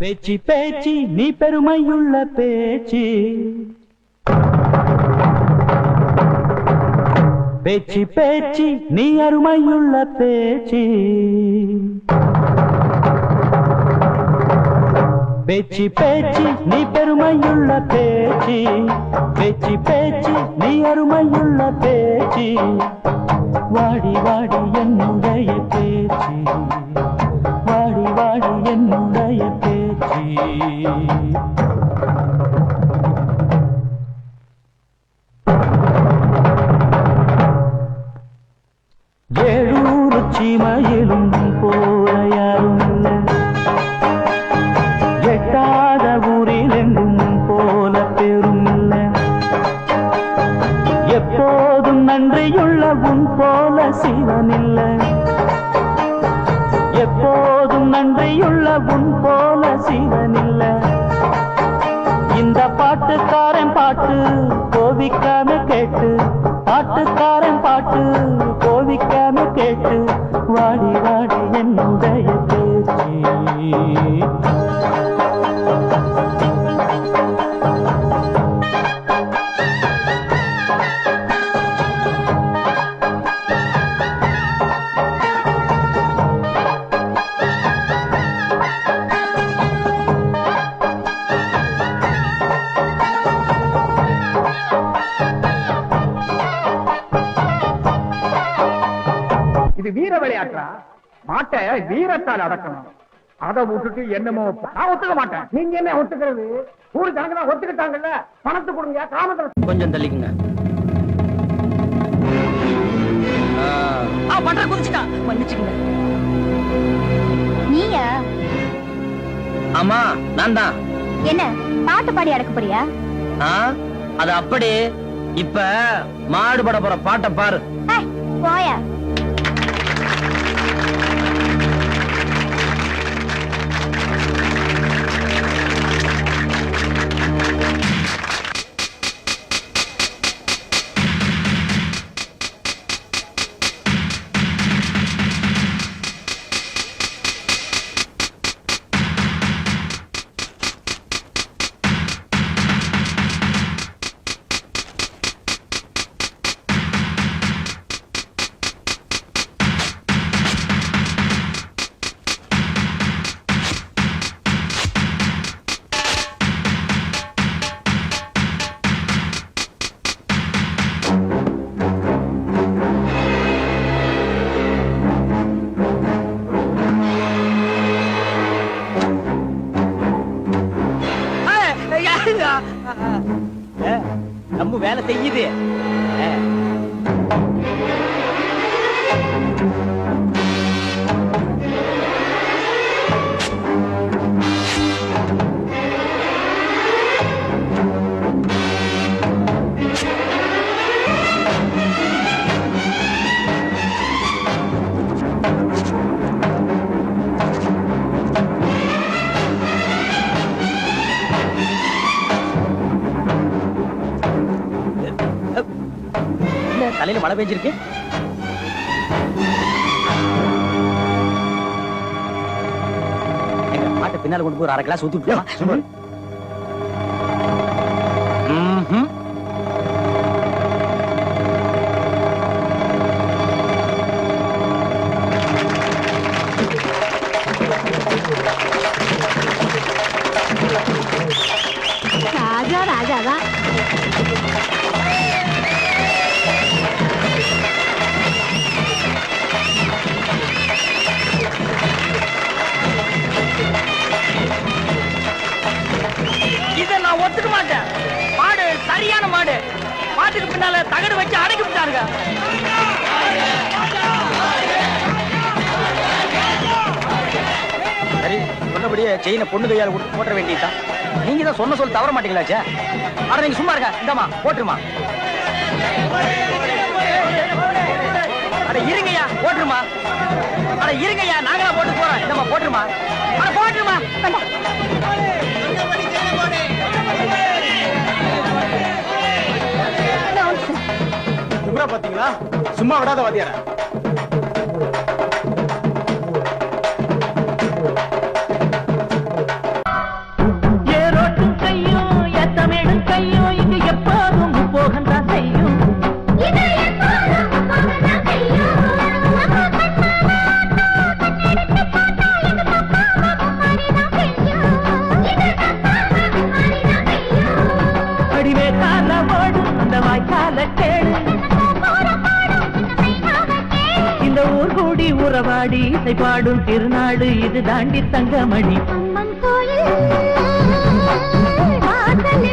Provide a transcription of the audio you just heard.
பேச்சி பேச்சி நீ பெருமையுள்ள பேச்சி, பேச்சி பேச்சி நீ அருமையுள்ள பேச்சி, பேச்சி பேச்சி நீ பெருமையுள்ள பேச்சி, பேச்சி பேச்சி நீ அருமையுள்ள பேச்சி, வாடி வாடி என்னுடைய பேச்சி, வாடி வாடி என்னுடைய பேச்சி. ஏழூரு சீமையிலும் போல யாரும் இல்லை, எட்டாத ஊரில் எங்கும் போல பெரும் இல்லை, எப்போதும் நன்றியுள்ள உன் போல சிவன் இல்லை, எப்போதும் நன்றியுள்ள உன் போல சிவன் இல்லை. இந்த பாட்டுக்காரன் பாட்டு கோவிக்காம கேட்டு, பாட்டுக்காரன் பாட்டு கோவிக்காம கேட்டு, வாடி வாடி என்னுடைய பேச்சி. வீர விளையாட்டா மாட்டை வீரத்தால் அடக்கணும். அதை விட்டுட்டு என்னமோ நான் ஒத்துக்க மாட்டேன். நீங்க என்ன ஒத்துக்கிறது? ஊரு ஜனங்க ஒத்துக்கிட்டாங்கல்ல, பணத்தை கொடுங்க. காமத்துல கொஞ்சம் தள்ளிக்குங்க. பண்ற குதிச்சுட்டா மன்னிச்சுங்க. நீயா? ஆமா நான் தான். என்ன பாட்டு பாடி அடக்க போறியா? அது அப்படி. இப்ப மாடு பட போற பாட்டை பாரு. போயா. நம்ம வேலை செய்யுது. தலையில மழை பெஞ்சிருக்கு. எங்க மாட்டை பின்னால கொண்டு போய் 1/2 கிளாஸ் ஊத்தி விட்டுலாம். ராஜா ராஜாதான். நான் ஒத்துக்க மாட்டேன். மாடு சரியான மாடு. மாட்டுக்கு பின்னால தகடு வச்சு அடக்கி விட்டாருங்க. சரி, சொன்னபடியே செயினை பொண்ணு கையால கொடுத்து போட்ட வேண்டியதுதான். நீங்க தான் சொன்ன சொல்ல தவற மாட்டீங்களாச்சே. ஆனா நீங்க சும்மா இருக்க. இந்தாமா போட்டுருமா. அட இருங்கய்யா, போட்டுருமா. அட இருங்கய்யா, நாங்களா போட்டு போறோம். நம்ம போட்டுருமா? அட போட்டுருமா? சும்மா பாத்தீங்களா? சும்மா விடாத வாத்தியார. ஏரோட்டும் கையும் எத்தமிழும் கையும் இங்கு எப்போதும் போகந்தான் செய்யும். அடிவே கால ஓடும் அந்த வாய்க்கால கேளு. இந்த ஊர் கூடி உறவாடி இசை பாடும் திருநாடு இது தாண்டி தங்கமணி. அம்மன் கோயில்